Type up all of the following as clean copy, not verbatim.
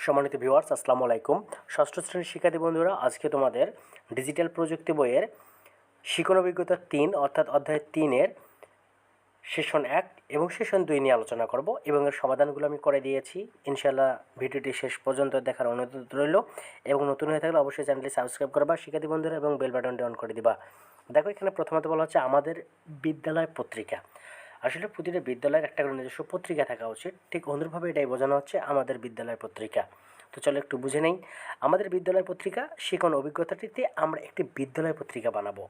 সম্মানিত ভিউয়ার্স, আসসালামু আলাইকুম। ষষ্ঠ শ্রেণীর শিক্ষার্থী বন্ধুরা, আজকে তোমাদের ডিজিটাল প্রযুক্তি বইয়ের শিখন অভিজ্ঞতা 3 অর্থাৎ অধ্যায় 3-এর সেশন 1 এবং সেশন 2 নিয়ে আলোচনা করব এবং এর সমাধানগুলো আমি করে দিয়েছি। ইনশাআল্লাহ ভিডিওটি শেষ পর্যন্ত দেখার অনুরোধ রইল এবং নতুন হয়ে থাকলে অবশ্যই চ্যানেলটি সাবস্ক্রাইব করবা শিক্ষার্থী বন্ধুরা এবং বেল বাটনটি অন করে দিবা। দেখো, এখানে প্রথমত বলা হচ্ছে আমাদের বিদ্যালয় পত্রিকা। আসলে প্রতিটা বিদ্যালয়ের একটা করে নিজস্ব পত্রিকা থাকা উচিত, ঠিক অনুরূপভাবে এটাই বোঝানো হচ্ছে আমাদের বিদ্যালয় পত্রিকা। তো চলো একটু বুঝে নেই। আমাদের বিদ্যালয় পত্রিকা শিখন অভিজ্ঞতাটিতে আমরা একটি বিদ্যালয় পত্রিকা বানাবো।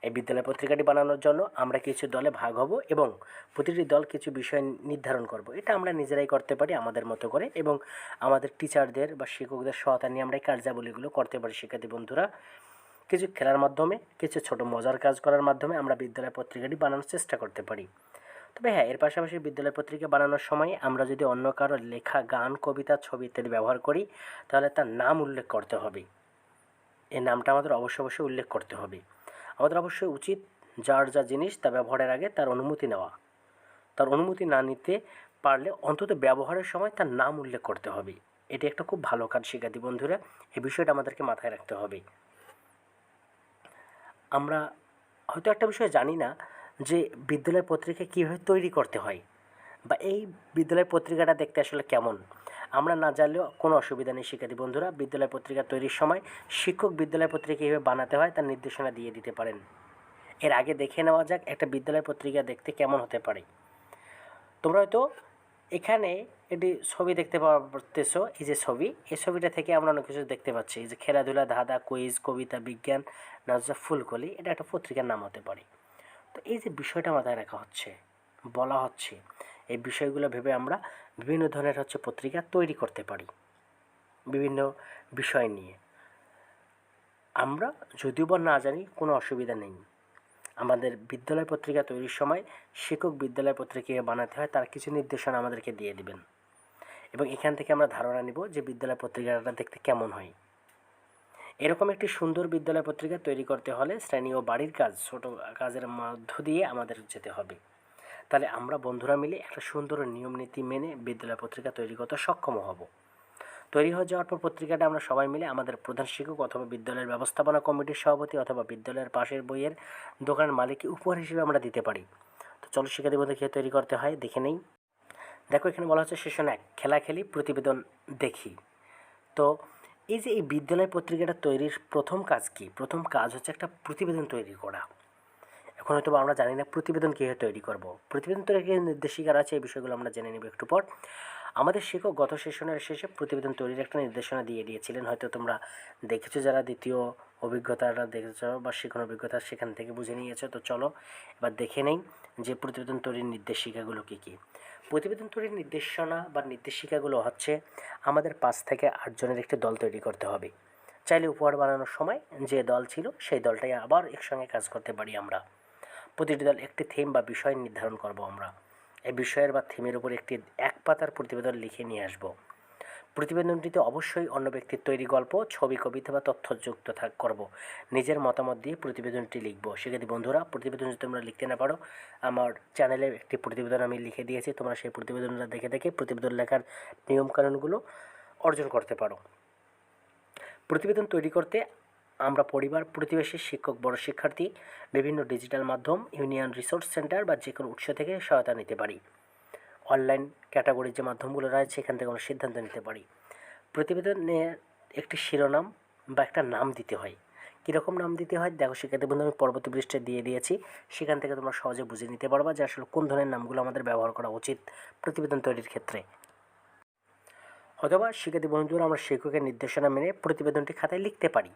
এই বিদ্যালয় পত্রিকাটি বানানোর জন্য আমরা কিছু দলে ভাগ হব এবং প্রতিটি দল কিছু বিষয় নির্ধারণ করব। এটা আমরা নিজেরাই করতে পারি আমাদের মতো করে এবং আমাদের টিচারদের বা শিক্ষকদের সহায়তা নিয়ে আমরা এই কার্যাবলীগুলো করতে পারি। শিক্ষার্থী বন্ধুরা, কিছু খেলার মাধ্যমে, কিছু ছোট মজার কাজ করার মাধ্যমে আমরা বিদ্যালয় পত্রিকাটি বানানোর চেষ্টা করতে পারি। তবে হ্যাঁ, এর পাশাপাশি বিদ্যালয় পত্রিকা বানানোর সময় আমরা যদি অন্য কারো লেখা গান, কবিতা, ছবি ইত্যাদি ব্যবহার করি, তাহলে তার নাম উল্লেখ করতে হবে। এই নামটা আমাদের অবশ্যই উল্লেখ করতে হবে। আমাদের অবশ্যই উচিত যার যা জিনিস তা ব্যবহারের আগে তার অনুমতি নেওয়া। তার অনুমতি না নিতে পারলে অন্তত ব্যবহারের সময় তার নাম উল্লেখ করতে হবে। এটি একটা খুব ভালো কাজ শিক্ষার্থী বন্ধুরা, এই বিষয়টা আমাদেরকে মাথায় রাখতে হবে। আমরা হয়তো একটা বিষয় জানি না যে বিদ্যালয় পত্রিকা কীভাবে তৈরি করতে হয় বা এই বিদ্যালয় পত্রিকাটা দেখতে আসলে কেমন। আমরা না জানলেও কোনো অসুবিধা নেই শিক্ষার্থী বন্ধুরা, বিদ্যালয় পত্রিকা তৈরির সময় শিক্ষক বিদ্যালয় পত্রিকা কীভাবে বানাতে হয় তার নির্দেশনা দিয়ে দিতে পারেন। এর আগে দেখে নেওয়া যাক একটা বিদ্যালয় পত্রিকা দেখতে কেমন হতে পারে। তোমরা হয়তো এখানে একটি ছবি দেখতে পারতেছো, এই যে ছবি, এই ছবিটা থেকে আমরা অনেক কিছু দেখতে পাচ্ছি। এই যে খেলাধুলা, ধাঁধা, কুইজ, কবিতা, বিজ্ঞান, নাচা, ফুলকলি, এটা একটা পত্রিকার নাম হতে পারে। তো এই যে বিষয়টা মাথায় রাখা হচ্ছে, বলা হচ্ছে, এই বিষয়গুলো ভেবে আমরা বিভিন্ন ধরনের পত্রিকা তৈরি করতে পারি বিভিন্ন বিষয় নিয়ে। আমরা যদিও বা না জানি কোনো অসুবিধা নেই। আমাদের বিদ্যালয় পত্রিকা তৈরির সময় শিক্ষক বিদ্যালয় পত্রিকা বানাতে হয় তার কিছু নির্দেশনা আমাদেরকে দিয়ে দিবেন এবং এখান থেকে আমরা ধারণা নিব যে বিদ্যালয় পত্রিকাটা দেখতে কেমন হয়। এরকম একটি সুন্দর বিদ্যালয় পত্রিকা তৈরি করতে হলে শ্রেণী ও বাড়ির কাজ, ছোট কাজের মধ্য দিয়ে আমাদের যেতে হবে। তাহলে আমরা বন্ধুরা মিলে একটা সুন্দর নিয়ম নীতি মেনে বিদ্যালয় পত্রিকা তৈরি করতে সক্ষম হব। তৈরি হয়ে যাওয়ার পর পত্রিকাটা আমরা সবাই মিলে আমাদের প্রধান শিক্ষক অথবা বিদ্যালয়ের ব্যবস্থাপনা কমিটির সভাপতি অথবা বিদ্যালয়ের পাশের বইয়ের দোকানের মালিককে উপহার হিসেবে আমরা দিতে পারি। তো চলো শিক্ষার্থী বন্ধু, কীভাবে তৈরি করতে হয় দেখে নেই। দেখো, এখানে বলা হচ্ছে সেশন 1 খেলাখেলি প্রতিবেদন দেখি। তো এই যে এই বিদ্যালয় পত্রিকাটা তৈরির প্রথম কাজ কি? প্রথম কাজ হচ্ছে একটা প্রতিবেদন তৈরি করা। এখন হয়তো আমরা জানি না প্রতিবেদন কীভাবে তৈরি করব। প্রতিবেদন তৈরির নির্দেশিকার আছে, এই বিষয়গুলো আমরা জেনে নেব একটু পর। আমাদের শিক্ষক গত সেশনের শেষে প্রতিবেদন তৈরির একটা নির্দেশনা দিয়ে দিয়েছিলেন, হয়তো তোমরা দেখেছো যারা দ্বিতীয় অভিজ্ঞতাটা দেখেছো বা শিখন অভিজ্ঞতা সেখান থেকে বুঝে নিয়েছো। তো চলো এবার দেখে নেই যে প্রতিবেদন তৈরির নির্দেশিকাগুলো কী কী। প্রতিবেদন তৈরির নির্দেশনা বা নির্দেশিকাগুলো হচ্ছে আমাদের 5 থেকে 8 জনের একটি দল তৈরি করতে হবে। চাইলে উপহার বানানোর সময় যে দল ছিল সেই দলটাই আবার একসঙ্গে কাজ করতে পারি আমরা। প্রতিটি দল একটি থিম বা বিষয় নির্ধারণ করব আমরা। এই বিষয়ের বা থিমের উপর একটি 1 পাতার প্রতিবেদন লিখে নিয়ে আসব। প্রতিবেদনটিতে অবশ্যই অন্য ব্যক্তির তৈরি গল্প, ছবি, কবিতা বা তথ্য যুক্ত করব। নিজের মতামত দিয়ে প্রতিবেদনটি লিখব। সেক্ষেত্রে বন্ধুরা, প্রতিবেদন যদি তোমরা লিখতে না পারো, আমার চ্যানেলে একটি প্রতিবেদন আমি লিখে দিয়েছি, তোমরা সেই প্রতিবেদনটা দেখে দেখে প্রতিবেদন লেখার নিয়মকানুনগুলো অর্জন করতে পারো। প্রতিবেদন তৈরি করতে আমরা পরিবার, প্রতিবেশী, শিক্ষক, বড় শিক্ষার্থী, বিভিন্ন ডিজিটাল মাধ্যম, ইউনিয়ন রিসোর্স সেন্টার বা যে কোনো উৎস থেকে সহায়তা নিতে পারি। অনলাইন ক্যাটাগরির যে মাধ্যমগুলো রয়েছে সেখান থেকে আমরা সিদ্ধান্ত নিতে পারি। প্রতিবেদনে একটি শিরোনাম বা একটা নাম দিতে হয়। কীরকম নাম দিতে হয় দেখো শিক্ষার্থী বন্ধু, আমি পরবর্তী পৃষ্ঠে দিয়ে দিয়েছি, সেখান থেকে তোমরা সহজে বুঝে নিতে পারবা যে আসলে কোন ধরনের নামগুলো আমাদের ব্যবহার করা উচিত প্রতিবেদন তৈরির ক্ষেত্রে। অথবা শিক্ষার্থী বন্ধুরা, আমরা শিক্ষকের নির্দেশনা মেনে প্রতিবেদনটি খাতায় লিখতে পারি।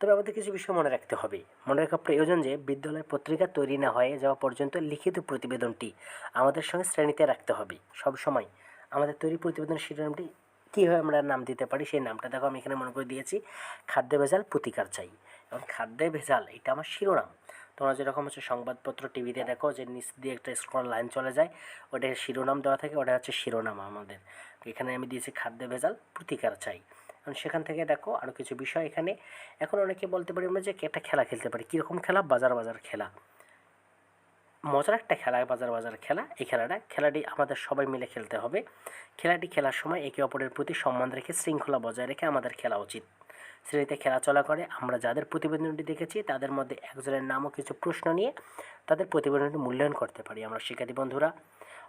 তবে আমাদের কিছু বিষয় মনে রাখতে হবে। মনে রাখা প্রয়োজন যে বিদ্যালয় পত্রিকা তৈরি না হয়ে যাওয়া পর্যন্ত লিখিত প্রতিবেদনটি আমাদের সঙ্গে শ্রেণীতে রাখতে হবে সব সময়। আমাদের তৈরি প্রতিবেদনের শিরোনামটি কীভাবে আমরা নাম দিতে পারি সেই নামটা দেখো আমি এখানে মনে করে দিয়েছি, খাদ্য ভেজাল প্রতিকার চাই। এবং খাদ্য ভেজাল এটা আমার শিরোনাম। তোমরা যেরকম সংবাদপত্র টিভিতে দেখো যে নিচ দিয়ে একটা স্ক্রল লাইন চলে যায়, ওটা শিরোনাম দেওয়া থাকে, ওটা হচ্ছে শিরোনাম আমাদের। তো এখানে আমি দিয়েছি খাদ্য ভেজাল প্রতিকার চাই। সেখান থেকে দেখো আরও কিছু বিষয় এখানে। এখন অনেকে বলতে পারি আমরা যে একটা খেলা খেলতে পারি। কীরকম খেলা? বাজার বাজার খেলা। মজার একটা খেলা, বাজার বাজার খেলা। এই খেলাটি আমাদের সবাই মিলে খেলতে হবে। খেলাটি খেলার সময় একে অপরের প্রতি সম্মান রেখে শৃঙ্খলা বজায় রেখে আমাদের খেলা উচিত। শ্রেণীতে খেলা চলা করে আমরা যাদের প্রতিবেদনটি দেখেছি তাদের মধ্যে একজনের নাম ও কিছু প্রশ্ন নিয়ে তাদের প্রতিবেদনটি মূল্যায়ন করতে পারি আমরা শিক্ষার্থী বন্ধুরা।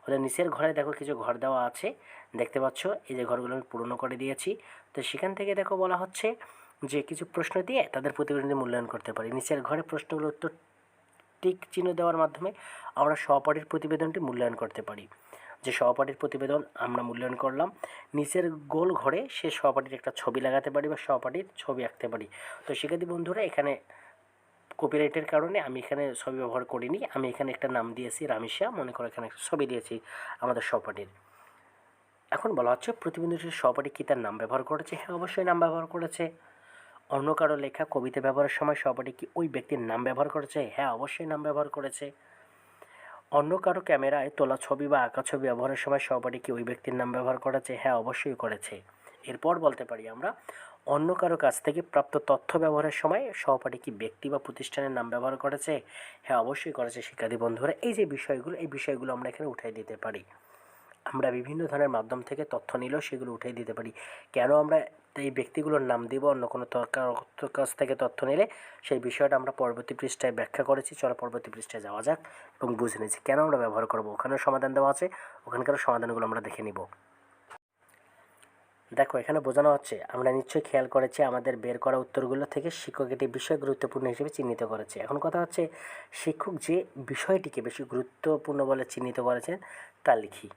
ওদের নিচের ঘরে দেখো কিছু ঘর দেওয়া আছে, দেখতে পাচ্ছ এই যে ঘরগুলো আমি পূরণ করে দিয়েছি। তো সেখান থেকে দেখো বলা হচ্ছে যে কিছু প্রশ্ন দিয়ে তাদের প্রতিবেদনটি মূল্যায়ন করতে পারি। নিচের ঘরে প্রশ্নগুলোর উত্তর টিক চিহ্ন দেওয়ার মাধ্যমে আমরা সহপাঠীর প্রতিবেদনটি মূল্যায়ন করতে পারি। যে সহপাঠীর প্রতিবেদন আমরা মূল্যায়ন করলাম, নিচের গোল ঘরে সে সহপাঠীর একটা ছবি লাগাতে পারি বা সহপাঠীর ছবি আঁকতে পারি। তো শিক্ষার্থী বন্ধুরা, এখানে কপিরাইটের কারণে আমি এখানে ছবি ব্যবহার করিনি, আমি এখানে একটা নাম দিয়েছি রামিশা, মনে করো এখানে একটা ছবি দিয়েছি আমাদের সহপাঠীর। এখন বলা হচ্ছে প্রতিবেদনটির সহপাঠী কী তার নাম ব্যবহার করেছে? হ্যাঁ, অবশ্যই নাম ব্যবহার করেছে। অন্য কারো লেখা কবিতা ব্যবহারের সময় সহপাঠী কি ওই ব্যক্তির নাম ব্যবহার করেছে? হ্যাঁ, অবশ্যই নাম ব্যবহার করেছে। অন্য কারো ক্যামেরায় তোলা ছবি বা আঁকা ছবি ব্যবহারের সময় সহপাঠী কি ওই ব্যক্তির নাম ব্যবহার করেছে? হ্যাঁ, অবশ্যই করেছে। এরপর বলতে পারি আমরা অন্য কারো কাছ থেকে প্রাপ্ত তথ্য ব্যবহারের সময় সহপাঠী কি ব্যক্তি বা প্রতিষ্ঠানের নাম ব্যবহার করেছে? হ্যাঁ, অবশ্যই করেছে শিক্ষার্থী বন্ধুরা। এই যে বিষয়গুলো, এই বিষয়গুলো আমরা এখানে উঠাই দিতে পারি। আমরা বিভিন্ন ধরনের মাধ্যম থেকে তথ্য নিলেও সেগুলো উঠিয়ে দিতে পারি। কেন আমরা এই ব্যক্তিগুলোর নাম দিব অন্য কোনো কাছ থেকে তথ্য নিলে, সেই বিষয়টা আমরা পরবর্তী পৃষ্ঠায় ব্যাখ্যা করেছি। চলো পরবর্তী পৃষ্ঠায় যাওয়া যাক এবং বুঝে নিয়েছি কেন আমরা ব্যবহার করব। ওখানেও সমাধান দেওয়া আছে, ওখানকার সমাধানগুলো আমরা দেখে নিব। দেখো এখানে বোঝানো হচ্ছে, আমরা নিশ্চয়ই খেয়াল করেছি আমাদের বের করা উত্তরগুলো থেকে শিক্ষক এটি বিষয় গুরুত্বপূর্ণ হিসেবে চিহ্নিত করেছে। এখন কথা হচ্ছে শিক্ষক যে বিষয়টিকে বেশি গুরুত্বপূর্ণ বলে চিহ্নিত করেছেন তা লিখি।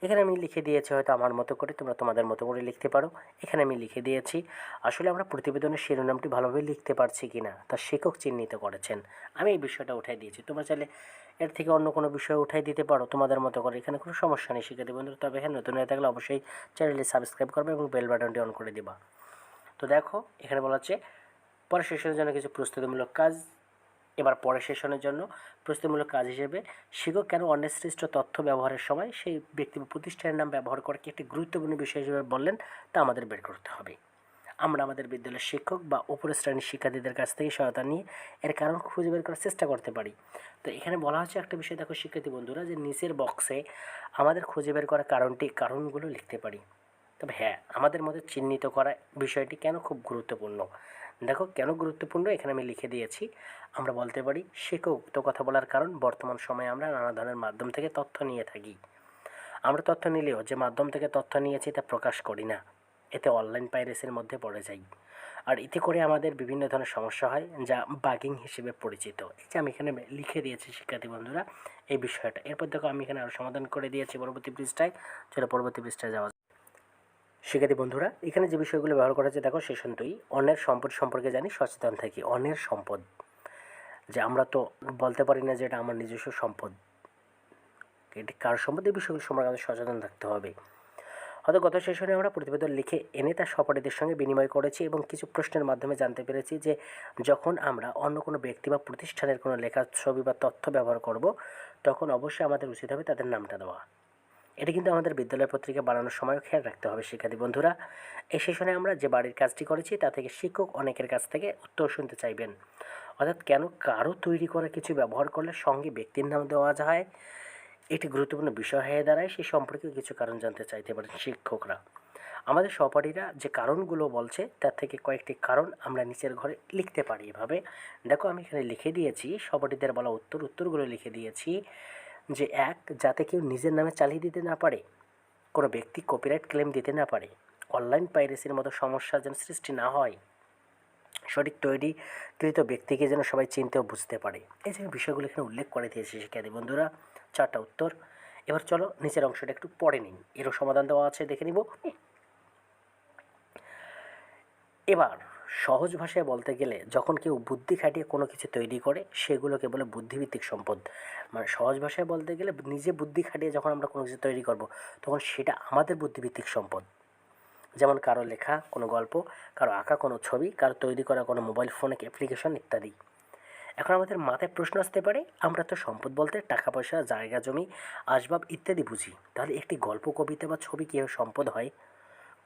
এখানে আমি লিখে দিয়েছি, হয়তো আমার মতো করে, তোমরা তোমাদের মতো করে লিখতে পারো। এখানে আমি লিখে দিয়েছি আসলে আমরা প্রতিবেদনের শিরোনামটি ভালোভাবে লিখতে পারছি কি না তা শিক্ষক চিহ্নিত করেছেন। আমি এই বিষয়টা উঠাই দিয়েছি, তোমরা চাইলে এর থেকে অন্য কোনো বিষয় উঠাই দিতে পারো তোমাদের মতো করে, এখানে কোনো সমস্যা নেই শিক্ষার্থী বন্ধুরা। তবে এখানে নতুন হয়ে থাকলে অবশ্যই চ্যানেলটি সাবস্ক্রাইব করবে এবং বেল বাটনটি অন করে দিবা। তো দেখো এখানে বলা হচ্ছে পরের সেশনের জন্য কিছু প্রস্তুতিমূলক কাজ। এবার পরের সেশনের জন্য প্রস্তুতিমূলক কাজ হিসেবে শিক্ষক কেন অন্যের সৃষ্ট তথ্য ব্যবহারের সময় সেই ব্যক্তি বা প্রতিষ্ঠানের নাম ব্যবহার করে কি একটি গুরুত্বপূর্ণ বিষয় হিসেবে বললেন তা আমাদের বের করতে হবে। আমরা আমাদের বিদ্যালয়ের শিক্ষক বা উপরের শ্রেণীর শিক্ষার্থীদের কাছ থেকে সহায়তা নিয়ে এর কারণ খুঁজে বের করার চেষ্টা করতে পারি। তো এখানে বলা হচ্ছে একটা বিষয়, দেখো শিক্ষার্থী বন্ধুরা, যে নিচের বক্সে আমাদের খুঁজে বের করা কারণগুলো লিখতে পারি। তবে হ্যাঁ, আমাদের মধ্যে চিহ্নিত করা বিষয়টি কেন খুব গুরুত্বপূর্ণ। দেখো কেন গুরুত্বপূর্ণ এখানে আমি লিখে দিয়েছি। আমরা বলতে পারি শিক্ষক উক্ত কথা বলার কারণ বর্তমান সময়ে আমরা নানা ধরনের মাধ্যম থেকে তথ্য নিয়ে থাকি। আমরা তথ্য নিলেও যে মাধ্যম থেকে তথ্য নিয়েছি তা প্রকাশ করি না, এতে অনলাইন পাইরেসির মধ্যে পড়ে যাই। আর এতে করে আমাদের বিভিন্ন ধরনের সমস্যা হয় যা বাগিং হিসেবে পরিচিত। এই যে আমি এখানে লিখে দিয়েছি শিক্ষার্থী বন্ধুরা এই বিষয়টা। এরপর দেখো আমি এখানে আরও সমাধান করে দিয়েছি পরবর্তী পৃষ্ঠায়। চলো পরবর্তী পৃষ্ঠায় যাওয়া। শিক্ষার্থী বন্ধুরা, এখানে যে বিষয়গুলো ব্যবহার করা হচ্ছে দেখো সেশন 2, অন্যের সম্পদ সম্পর্কে জানি সচেতন থাকি। অন্যের সম্পদ, যে আমরা তো বলতে পারি না যে এটা আমার নিজস্ব সম্পদ, এটি কার সম্পদ, এই বিষয়গুলো সম্পর্কে আমাদের সচেতন থাকতে হবে। হয়তো গত সেশনে আমরা প্রতিবেদন লিখে এনে তার সহপাঠীদের সঙ্গে বিনিময় করেছি এবং কিছু প্রশ্নের মাধ্যমে জানতে পেরেছি যে যখন আমরা অন্য কোনো ব্যক্তি বা প্রতিষ্ঠানের কোনো লেখা, ছবি বা তথ্য ব্যবহার করব তখন অবশ্যই আমাদের উচিত হবে তাদের নামটা দেওয়া। এটা কিন্তু আমাদের বিদ্যালয় পত্রিকা বানানোর সময়ও খেয়াল রাখতে হবে শিক্ষার্থী বন্ধুরা। এই সেশনে আমরা যে বাড়ির কাজটি করেছি তা থেকে শিক্ষক অনেকের কাছ থেকে উত্তর শুনতে চাইবেন। অর্থাৎ কেন কারো তৈরি করা কিছু ব্যবহার করলে সঙ্গে ব্যক্তির নাম দেওয়া যায়, এটি গুরুত্বপূর্ণ বিষয় হয়ে দাঁড়ায়, সে সম্পর্কে কিছু কারণ জানতে চাইতে পারেন শিক্ষকরা। আমাদের সহপাঠীরা যে কারণগুলো বলছে তার থেকে কয়েকটি কারণ আমরা নিচের ঘরে লিখতে পারি এভাবে। দেখো আমি এখানে লিখে দিয়েছি সহপাঠীদের বলা উত্তরগুলো লিখে দিয়েছি। যে এক, যাতে কেউ নিজের নামে চালিয়ে দিতে না পারে, কোনো ব্যক্তি কপিরাইট ক্লেম দিতে না পারে, অনলাইন পাইরেসির মতো সমস্যা যেন সৃষ্টি না হয়, সঠিক তৈরিকৃত ব্যক্তিকে যেন সবাই চিনতে ও বুঝতে পারে। এই যে বিষয়গুলো এখানে উল্লেখ করে দিয়েছি শিক্ষার্থী বন্ধুরা, 4টা উত্তর। এবার চলো নিচের অংশটা একটু পড়ে নিই, এরও সমাধান দেওয়া আছে, দেখে নিব। এবার সহজ ভাষায় বলতে গেলে যখন কেউ বুদ্ধি খাটিয়ে কোনো কিছু তৈরি করে সেগুলোকে বলে বুদ্ধিভিত্তিক সম্পদ। মানে সহজ ভাষায় বলতে গেলে নিজে বুদ্ধি খাটিয়ে যখন আমরা কোনো কিছু তৈরি করব তখন সেটা আমাদের বুদ্ধিভিত্তিক সম্পদ। যেমন কারো লেখা কোনো গল্প, কারো আঁকা কোনো ছবি, কারো তৈরি করা কোনো মোবাইল ফোনে অ্যাপ্লিকেশন ইত্যাদি। এখন আমাদের মাথায় প্রশ্ন আসতে পারে, আমরা তো সম্পদ বলতে টাকা পয়সা, জায়গা জমি, আসবাব ইত্যাদি বুঝি, তাহলে একটি গল্প, কবিতা বা ছবি কীভাবে সম্পদ হয়?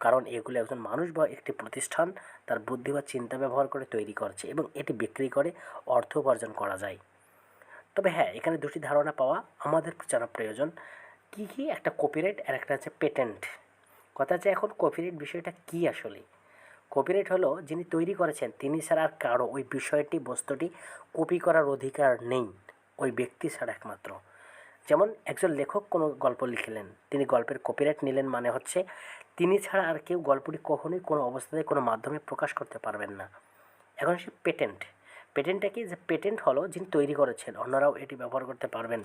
কারণ এগুলো একজন মানুষ বা একটি প্রতিষ্ঠান তার বুদ্ধি বা চিন্তা ব্যবহার করে তৈরি করছে এবং এটি বিক্রি করে অর্থ উপার্জন করা যায়। তবে হ্যাঁ, এখানে দুটি ধারণা পাওয়া আমাদের জানা প্রয়োজন। কী কী? একটা কপিরাইট আর একটা হচ্ছে পেটেন্ট। কথা হচ্ছে এখন কপিরাইট বিষয়টা কী আসলে? কপিরাইট হলো যিনি তৈরি করেছেন তিনি ছাড়া আর কারো ওই বিষয়টি বস্তুটি কপি করার অধিকার নেই, ওই ব্যক্তি ছাড়া একমাত্র। যেমন একজন লেখক কোনো গল্প লিখলেন, তিনি গল্পের কপিরাইট নিলেন, মানে হচ্ছে তিনি ছাড়া আর কেউ গল্পটি কখনোই কোনো অবস্থাতে কোনো মাধ্যমে প্রকাশ করতে পারবেন না। এখন সে পেটেন্ট। পেটেন্টটা কি? যে পেটেন্ট হলো যিনি তৈরি করেছেন অন্যরাও এটি ব্যবহার করতে পারবেন,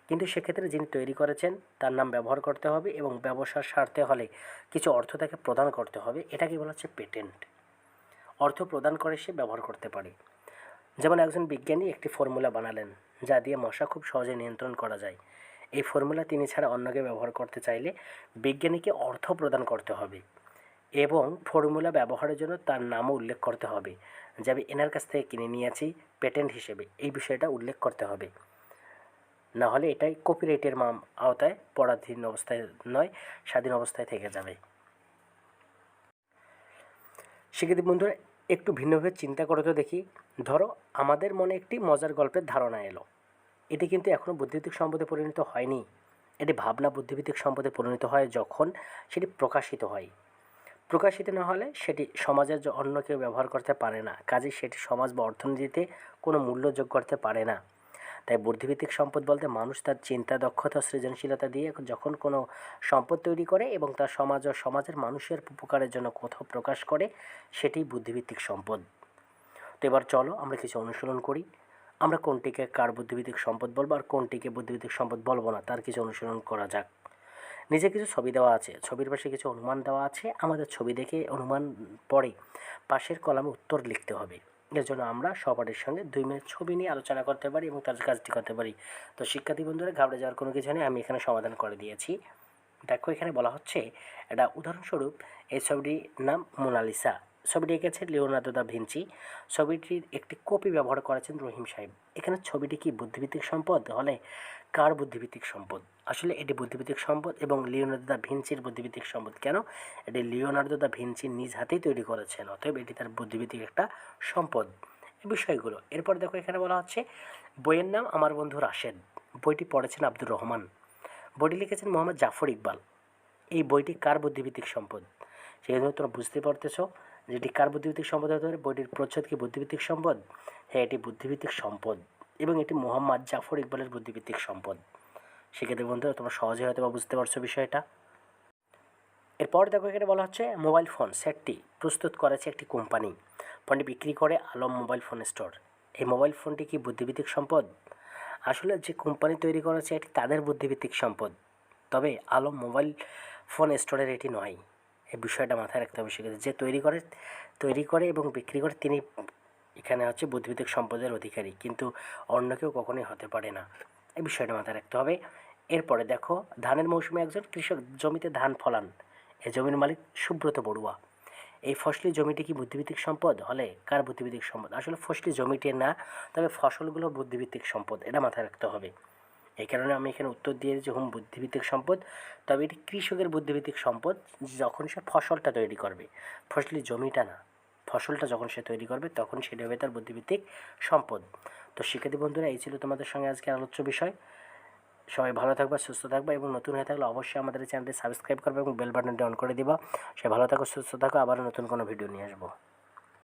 কিন্তু সেক্ষেত্রে যিনি তৈরি করেছেন তার নাম ব্যবহার করতে হবে এবং ব্যবসার স্বার্থে হলে কিছু অর্থ তাকে প্রদান করতে হবে। এটাকে বলা হচ্ছে পেটেন্ট। অর্থ প্রদান করে সে ব্যবহার করতে পারে। যেমন একজন বিজ্ঞানী একটি ফর্মুলা বানালেন যা দিয়ে মশা খুব সহজে নিয়ন্ত্রণ করা যায়। এই ফর্মুলা তিনি ছাড়া অন্যকে ব্যবহার করতে চাইলে বিজ্ঞানীকে অর্থ প্রদান করতে হবে এবং ফর্মুলা ব্যবহারের জন্য তার নামও উল্লেখ করতে হবে, যে আমি এনার কাছ থেকে কিনে নিয়েছি পেটেন্ট হিসেবে, এই বিষয়টা উল্লেখ করতে হবে। না হলে এটাই কপিরাইটের আওতায় পরাধীন অবস্থায় নয়, স্বাধীন অবস্থায় থেকে যাবে। শিক্ষার্থী বন্ধুরা, একটু ভিন্নভাবে চিন্তা করে তো দেখি। ধরো আমাদের মনে একটি মজার গল্পের ধারণা এলো, এটি কিন্তু এখনও বুদ্ধিভিত্তিক সম্পদে পরিণত হয়নি। এটি ভাবনা বুদ্ধিভিত্তিক সম্পদে পরিণত হয় যখন সেটি প্রকাশিত হয়। প্রকাশিত না হলে সেটি সমাজের অন্য কেউ ব্যবহার করতে পারে না, কাজেই সেটি সমাজ বা অর্থনীতিতে কোনো মূল্য যোগ করতে পারে না। তাই বুদ্ধিভিত্তিক সম্পদ বলতে মানুষ তার চিন্তা দক্ষতা ও সৃজনশীলতা দিয়ে যখন কোনো সম্পদ তৈরি করে এবং তার সমাজ ও সমাজের মানুষের উপকারের জন্য কোথাও প্রকাশ করে, সেটি বুদ্ধিভিত্তিক সম্পদ। তো এবার চলো আমরা কিছু অনুশীলন করি। আমরা কোনটিকে কার বুদ্ধিভিত্তিক সম্পদ বলবো আর কোনটিকে বুদ্ধিভিত্তিক সম্পদ বলবো না, তার কিছু অনুশীলন করা যাক। নিচে কিছু ছবি দেওয়া আছে, ছবির পাশে কিছু অনুমান দেওয়া আছে। আমাদের ছবি দেখে অনুমান পড়ে পাশের কলামে উত্তর লিখতে হবে। এর জন্য আমরা সহপাঠীর সঙ্গে 2 মিনিট ছবি নিয়ে আলোচনা করতে পারি এবং তার কাজটি করতে পারি। তো শিক্ষার্থী বন্ধুরা, ঘাবড়ে যাওয়ার কোনো কিছু নেই, আমি এখানে সমাধান করে দিয়েছি। দেখো এখানে বলা হচ্ছে, এটা উদাহরণস্বরূপ এই ছবিটির নাম মোনালিসা। ছবিটি এঁকেছেন লিওনার্দো দা ভিঞ্চি। ছবিটির একটি কপি ব্যবহার করেছেন রহিম সাহেব। এখানে ছবিটি কি বুদ্ধিভিত্তিক সম্পদ হলে কার বুদ্ধিভিত্তিক সম্পদ? আসলে এটি বুদ্ধিভিত্তিক সম্পদ এবং লিওনার্দো দা ভিঞ্চির বুদ্ধিভিত্তিক সম্পদ। কেন? এটি লিওনার্দো দা ভিঞ্চি নিজ হাতেই তৈরি করেছেন, অতএব এটি তার বুদ্ধিভিত্তিক একটা সম্পদ। এই বিষয়গুলো। এরপর দেখো এখানে বলা হচ্ছে, বইয়ের নাম আমার বন্ধু রাশেদ। বইটি পড়েছেন আব্দুর রহমান। বইটি লিখেছেন মোহাম্মদ জাফর ইকবাল। এই বইটি কার বুদ্ধিভিত্তিক সম্পদ? সেজন্য তোমরা বুঝতে পারতেছো যে এটি কার বুদ্ধিভিত্তিক সম্পদ হতে পারে। বইটির প্রচ্ছদ কি বুদ্ধিভিত্তিক সম্পদ? হ্যাঁ, এটি বুদ্ধিভিত্তিক সম্পদ এবং এটি মোহাম্মদ জাফর ইকবালের বুদ্ধিভিত্তিক সম্পদ। সেক্ষেত্রে বন্ধুরা তোমরা সহজে হয়তো বা বুঝতে পারছো বিষয়টা। এরপর দেখো এখানে বলা হচ্ছে, মোবাইল ফোন সেটটি প্রস্তুত করেছে একটি কোম্পানি। ফোনটি বিক্রি করে আলম মোবাইল ফোন স্টোর। এই মোবাইল ফোনটি কি বুদ্ধিভিত্তিক সম্পদ? আসলে যে কোম্পানি তৈরি করেছে এটি তাদের বুদ্ধিভিত্তিক সম্পদ, তবে আলম মোবাইল ফোন স্টোরের এটি নয়। এই বিষয়টা মাথায় রাখতে হবে। সেক্ষেত্রে যে তৈরি করে এবং বিক্রি করে তিনি এখানে হচ্ছে বুদ্ধিভিত্তিক সম্পদের অধিকারী, কিন্তু অন্য কেউ কখনোই হতে পারে না। এই বিষয়টা মাথায় রাখতে হবে। এরপরে দেখো, ধানের মৌসুমে একজন কৃষক জমিতে ধান ফলান। এই জমির মালিক সুব্রত বড়ুয়া। এই ফসলি জমিটি কি বুদ্ধিভিত্তিক সম্পদ হলে কার বুদ্ধিভিত্তিক সম্পদ? আসলে ফসলি জমিটি না, তবে ফসলগুলো বুদ্ধিভিত্তিক সম্পদ, এটা মাথায় রাখতে হবে। এই কারণে আমি এখানে উত্তর দিয়ে দিয়েছি বুদ্ধিভিত্তিক সম্পদ। তবে এটি কৃষকের বুদ্ধিভিত্তিক সম্পদ যখন সে ফসলটা তৈরি করবে, ফসলি জমিটা না। ফসলটা যখন সে তৈরি করবে তখন সেটা হবে তার বুদ্ধিভিত্তিক সম্পদ। তো শিক্ষার্থী বন্ধুরা, এই ছিল তোমাদের সঙ্গে আজকে আলোচ্য বিষয়। সবাই ভালো থাকবা, সুস্থ থাকবা এবং নতুন হয়ে থাকলে অবশ্যই আমাদের চ্যানেলটি সাবস্ক্রাইব করবে এবং বেল বাটনটি অন করে দিবা। সবাই ভালো থাকো, সুস্থ থাকো, আবারও নতুন কোনো ভিডিও নিয়ে আসবো।